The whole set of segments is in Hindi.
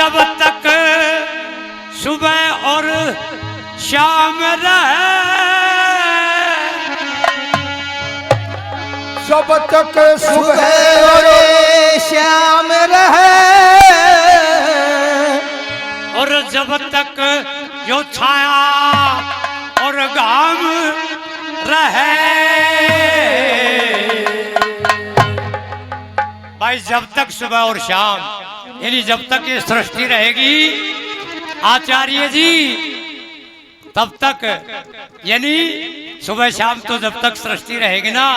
जब तक सुबह और शाम रहे, जब तक सुबह और शाम रहे, और जब तक यो छाया और घाम रहे। भाई जब तक सुबह और शाम यानी जब तक ये सृष्टि रहेगी आचार्य जी तब तक, यानी सुबह शाम तो जब तक सृष्टि रहेगी ना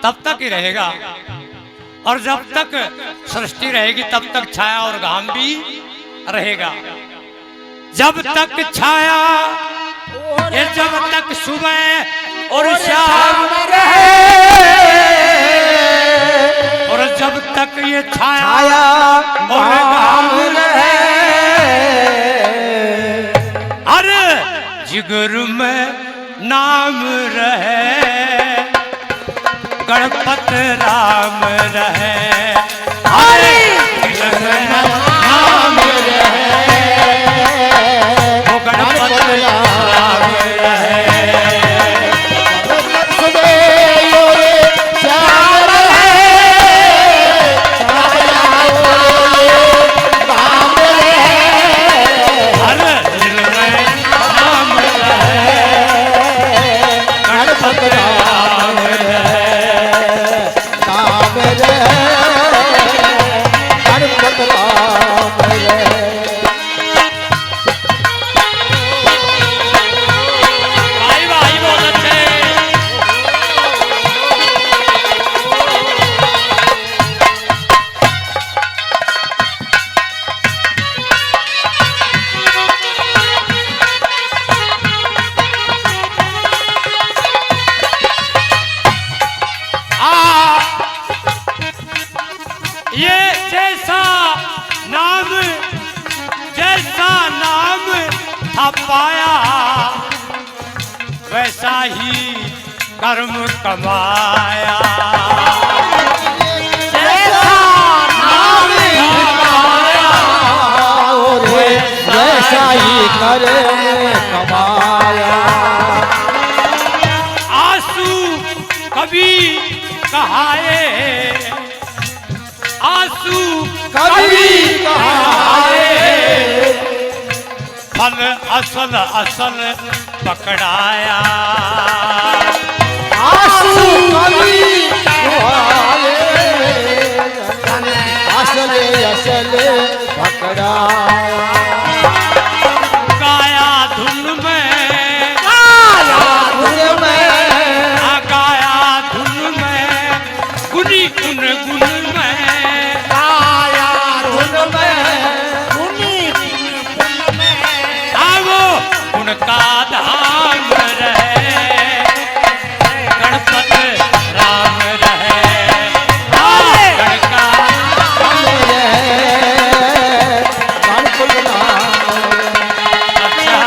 तब तक ही रहेगा, और जब तक सृष्टि रहेगी तब तक छाया और घाम भी रहेगा। जब तक छाया ये जब तक सुबह और शाम रहे, और जब तक ये छाया और घाम रहे, अरे जिगर में नाम रहे, गणपत राम रहे, अरे जिगर में नाम रहे, वो गणपत राम रहे। ये जैसा नाम था पाया वैसा ही कर्म कमाया। जैसा नाम पाया वैसा ही कर्म कमाया। आंसू कभी कहाए, आंसू कभी कहाए, फल असल असल पकड़ाया। आंसू कभी कहाए, असल असल पकड़ाया। गाया धुन में, गाया धुन में, गाया धुन में, गुनी गुन गुन में, गाया धुन में, गुनी गुन में, आवो उनका धाम रहे, गणपत राम रहे, गणका गणपत राम अच्छा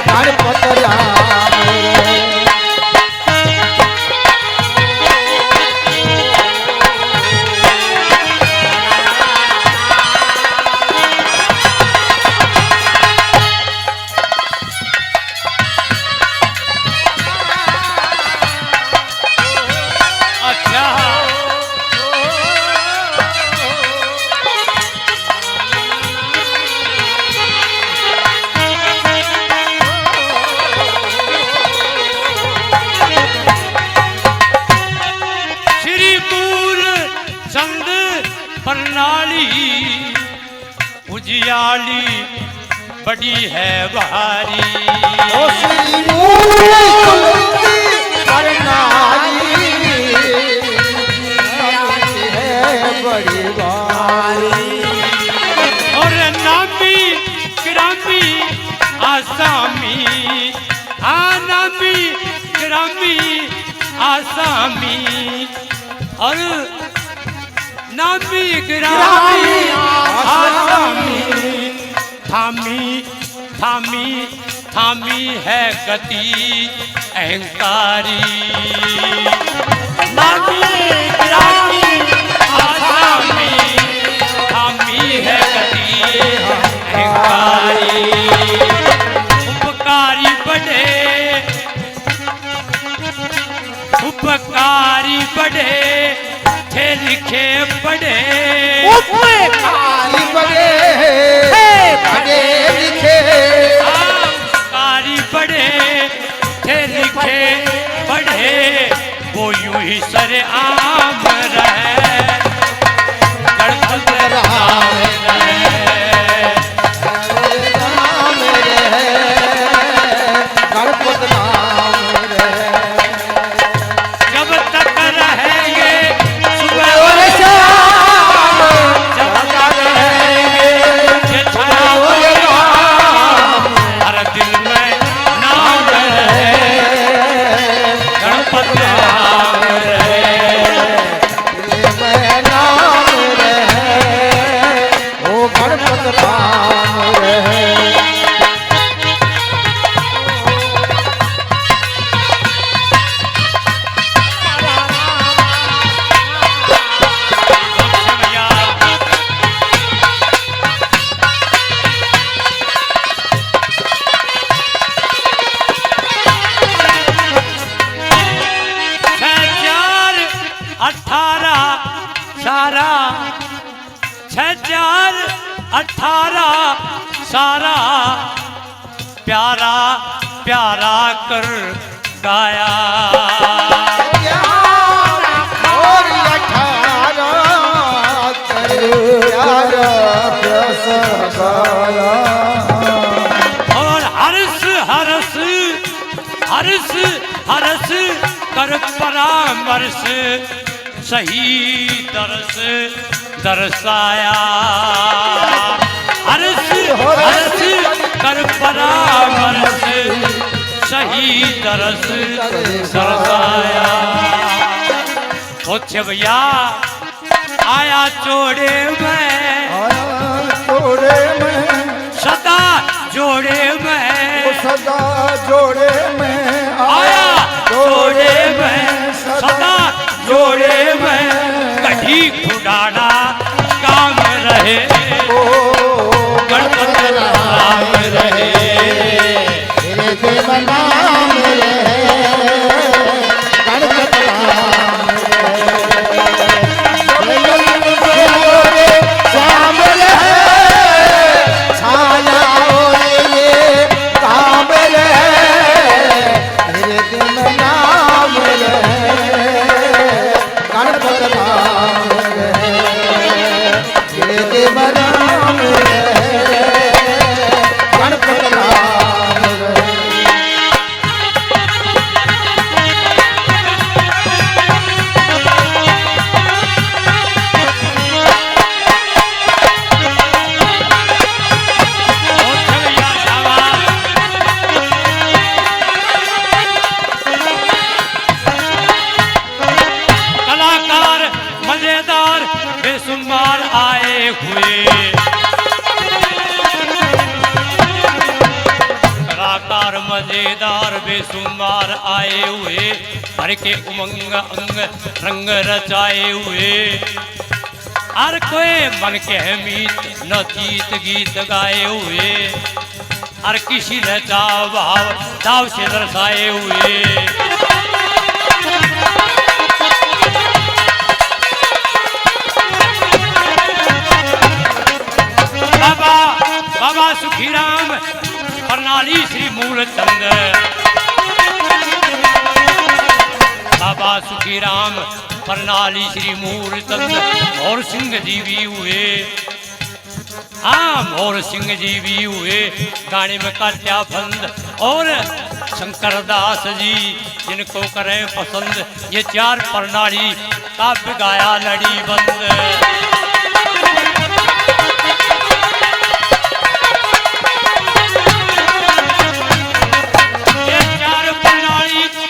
गणपत राम। अच्छा श्री मूल चंद प्रणाली उजियाली बड़ी है भारी। ओ श्री मूल प्रणाली है बड़ी भारी। और नामी ग्रामी आसामी, नामी ग्रामी आसामी, और नामी ग्रामी आसामी, थामी थामी थामी है गति अहंकारी। नामी ग्रामी उपकारी बड़े थे लिखे बड़े उपकारी बड़े बड़े लिखे उपकारी बड़े थे लिखे बड़े वो यूं ही सरे आम रहे गणपत राम रहे गणपत नाम रहे जब तक रहेंगे सुबह और शाम जब तक रहेंगे ये छाया हर दिल में नाम रहे गणपत राम रहे मैं नाम रहे ओ गणपत राम रहे भैया छह 18 सारा 18 सारा प्यारा प्यारा कर गाया और 18 कर प्यारा प्रसन्न गाया और हर्ष हर्ष हर्ष हर्ष कर परामर्श सही दर्श दर्शाया हर्ष हर्ष कर परामर्श सही दर्श दर्शाया सोच भैया आया जोड़े में जोड़े में सदा जोड़े में सदा जोड़े में आया जोड़े में सदा जोड़े में कहीं खुडाना काम रहे ओ गणपत राम रहे तेरे देव नाम रहे गणपत राम रहे श्याम रहे छाया ओरे ये काम रहे तेरे देव नाम रहे गणपत राम रहे तेरे देव नाम रहे गणपत राम रहे और भैया शाबाश कलाकार मजेदार बेसुमार आए हुए कलाकार मजेदार बेसुमार आए हुए हर के उमंग अंग रंग रचाए हुए हर कोई मन के मीत न जीत गीत गाए हुए हर किसी ने चाव भाव दाव से दर्शाए हुए बाबा बाबा सुखीराम प्रणाली श्री मूलचंद बाबा सुखीराम प्रणाली श्री मूलचंद और सिंह जी भी हुए हाँ मोर सिंह जी भी हुए गाने में काट्या फंद और शंकर दास जी जिनको करें पसंद ये चार प्रणाली काव्य गाया लड़ी बंद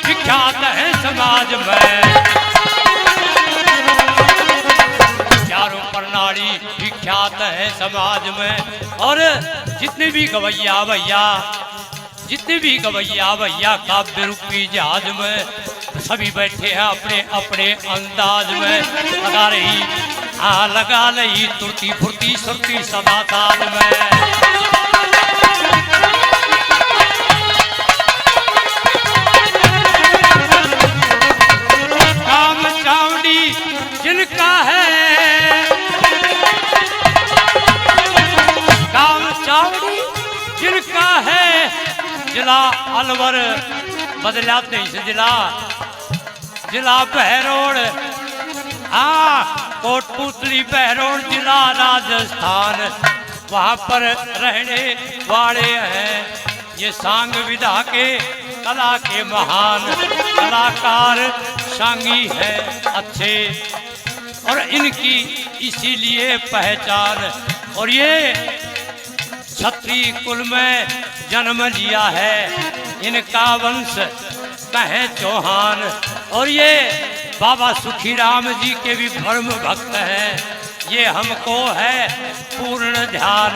विख्यात है समाज में चारों प्रणाली विख्यात है समाज में और जितने भी गवैया भैया काव्य रूपी जहाज में सभी बैठे हैं अपने अपने अंदाज में लगा रही तुरती फुर्ती सुरती सदा साल में जिला अलवर बदलाते इस जिला बहरोड, कोटपुतली बहरोड जिला राजस्थान, वहाँ पर रहने वाले हैं। ये सांग विधा के कला के महान कलाकार सांगी है अच्छे, और इनकी इसीलिए पहचान। और ये क्षत्रिय कुल में जन्म लिया है, इनका वंश कहे चौहान। और ये बाबा सुखीराम जी के भी धर्म भक्त हैं। ये हमको है पूर्ण ध्यान,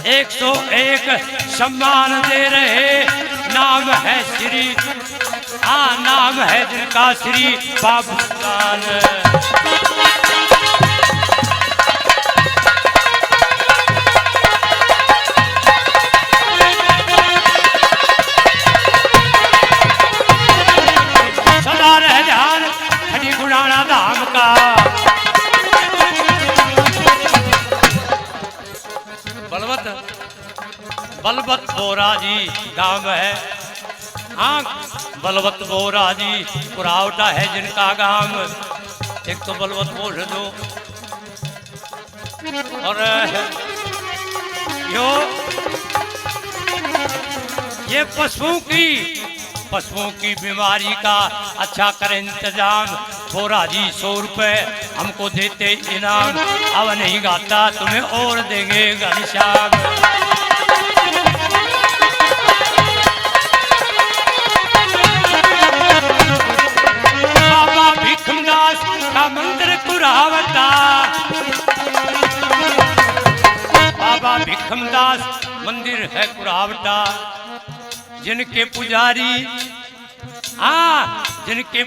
101 सम्मान दे रहे। नाम है श्री, नाम है जिनका श्री बाबूलाल। सदा रह ध्यान खड़ी गुणाना धाम का। बलवत बोरा जी गांव है, बलवत बोरा जी पुरावटा है जिनका गांव। एक तो बलवत बोल दो, और ये पशुओं की बीमारी का अच्छा करें इंतजाम। बोरा जी 100 रुपए हमको देते इनाम। अब नहीं गाता तुम्हें और देंगे घनश्याम। बाबा भीखमदास का मंदिर कुरावटा, बाबा भीखमदास मंदिर है कुरावटा। जिनके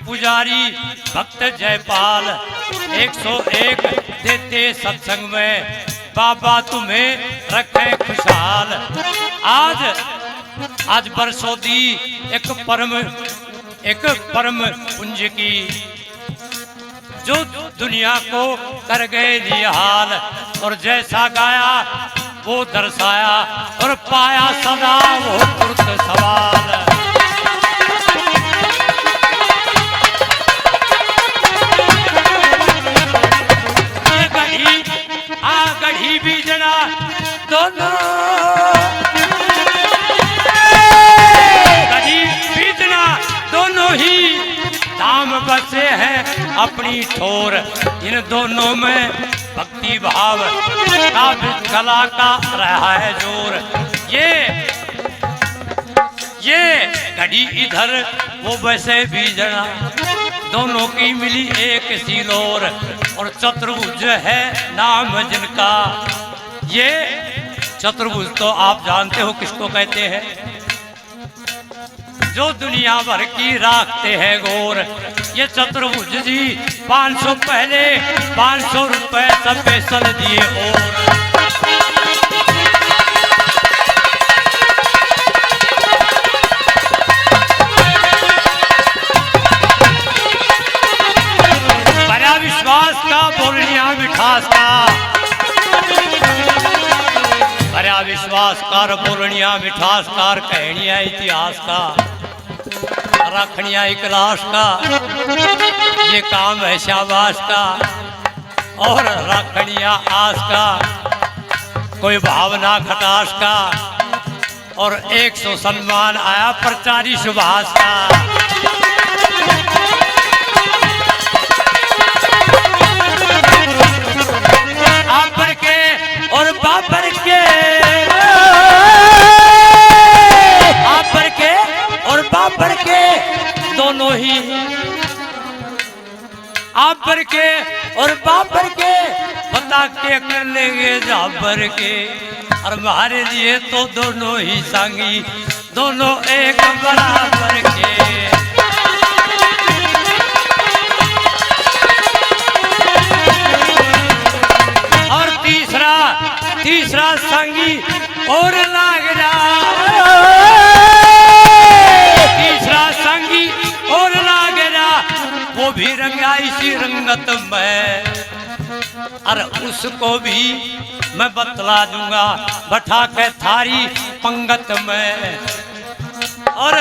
पुजारी भक्त जयपाल 101 देते सत्संग में। बाबा तुम्हें रखे खुशहाल। आज बरसोदी एक परम पुंज की, जो दुनिया को कर गए निहाल। और जैसा गाया वो दर्शाया, और पाया सदा वो तुर्क सवाल। गढ़ी बीजना दोनों, गढ़ी बीजना दोनों ही धाम बसे हैं अपनी ठोर। इन दोनों में भक्ति भाव का कला का रहा है जोर। ये घड़ी इधर वो वैसे बीजना, दोनों की मिली एक सिलोर। और चतुर्भुज है नाम जिनका। ये चतुर्भुज तो आप जानते हो किसको कहते हैं, जो दुनिया भर की राखते हैं गौर। ये चतुर्भुज जी 500 पहले 500 रुपए स्पेशल दिए। और विश्वास का बोलनिया मिठास का, भरा विश्वासकार बोलनिया मिठासकार कहनिया इतिहास का, रखनिया इकलाश का। ये काम है शाबाश का, और रखनिया आस का, कोई भावना खटास का। और 100 सम्मान आया प्रचारी सुभाष का। आपर के और बापर के, आपर के और बापर के दोनों ही, आपर के और बापर के बता के कर लेंगे जाबर के। और हमारे लिए तो दोनों ही सांगी, दोनों एक बराबर के। और तीसरा संगी और लागरा, तीसरा संगी और लागरा, वो भी रंगा इसी रंगत में। और उसको भी मैं बतला दूंगा बैठा के थारी पंगत में। और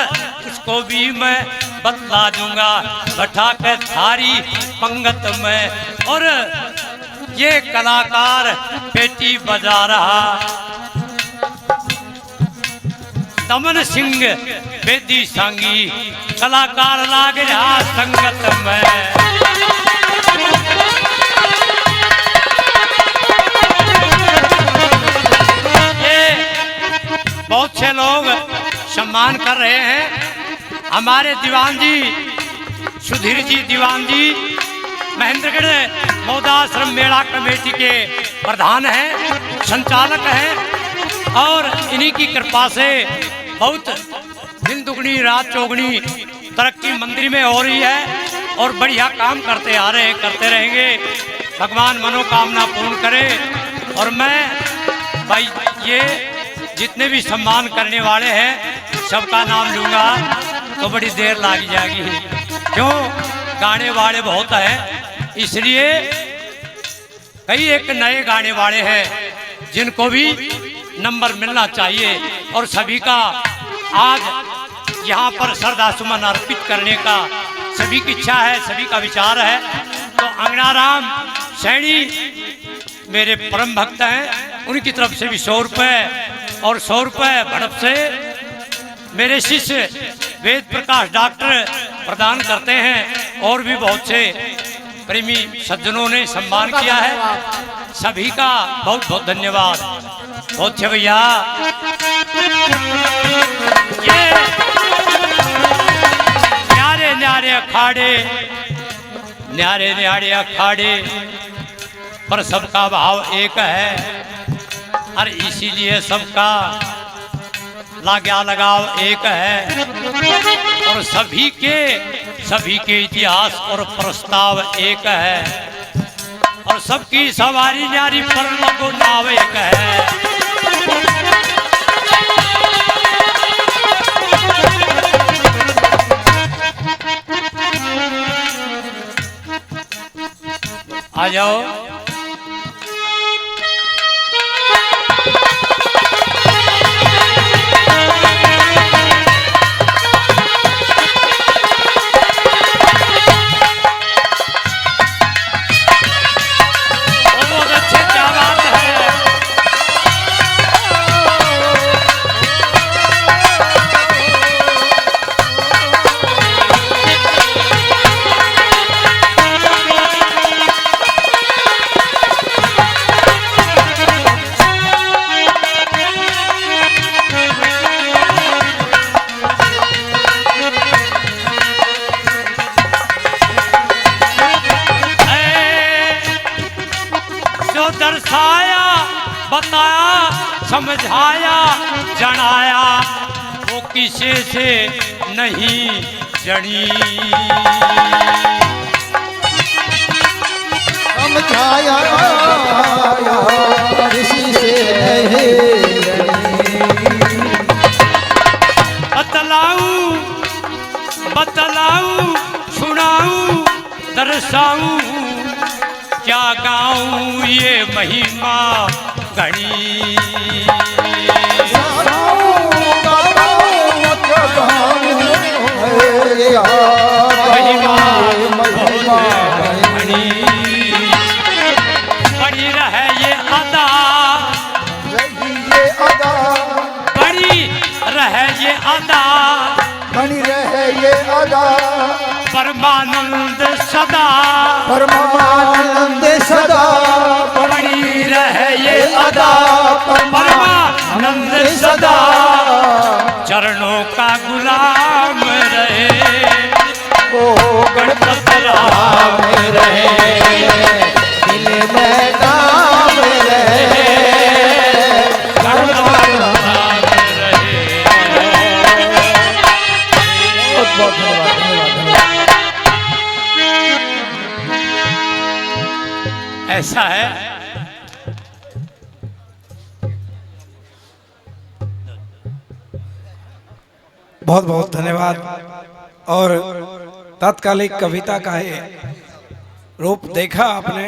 इसको भी मैं बतला दूंगा बैठा के थारी पंगत में। और ये कलाकार पेटी बजा रहा दमन सिंह बेदी सांगी, कलाकार लाग रहा संगत में। बहुत से लोग सम्मान कर रहे हैं। हमारे दीवान जी सुधीर जी दीवान जी महेंद्रगढ़ मौदाश्रम मेला कमेटी के प्रधान हैं, संचालक हैं। और इन्हीं की कृपा से बहुत दिन दुगनी रात चौगनी तरक्की मंदिर में हो रही है और बढ़िया काम करते आ रहे हैं, करते रहेंगे। भगवान मनोकामना पूर्ण करे। और मैं भाई ये जितने भी सम्मान करने वाले हैं सबका नाम लूँगा तो बड़ी देर लग जाएगी, क्यों गाने वाले बहुत हैं। इसलिए कई एक नए गाने वाले हैं जिनको भी नंबर मिलना चाहिए। और सभी का आज यहाँ पर श्रद्धा सुमन अर्पित करने का सभी की इच्छा है, सभी का विचार है। तो अंगनाराम सैनी मेरे परम भक्त हैं, उनकी तरफ से भी 100 रुपये और 100 रुपये भड़प से मेरे शिष्य वेद प्रकाश डॉक्टर प्रदान करते हैं। और भी बहुत से प्रेमी सज्जनों ने सम्मान किया है। सभी का बहुत बहुत धन्यवाद। बहुत अच्छे भैया। ये न्यारे न्यारे अखाड़े, न्यारे न्यारे अखाड़े पर सबका भाव एक है। और इसीलिए सबका लाग्या लगाव एक है। और सभी के इतिहास और प्रस्ताव एक है। और सबकी सवारी न्यारी पर लगो नाव एक है। आ जाओ। दर्शाया बताया समझाया जनाया वो किसी से नहीं जड़ी। समझाया किसी से नहीं बतलाऊं बतलाऊं सुनाऊं दर्शाऊं क्या गाऊं ये महिमा घड़ी। बड़ी रहे ये अदा, बड़ी रहे ये अदा, बनी रहे ये अदा, परमानंद सदा, परमानंद सदा, बड़ी रहे ये अदा, परमानंद सदा, चरणों का गुलाम रहे ओ गणपत राम रहे, दिल में नाम रहे, गणपत राम रहे। बहुत बहुत धन्यवाद। ऐसा है बहुत बहुत धन्यवाद। और तात्कालिक कविता का ये रूप देखा आपने।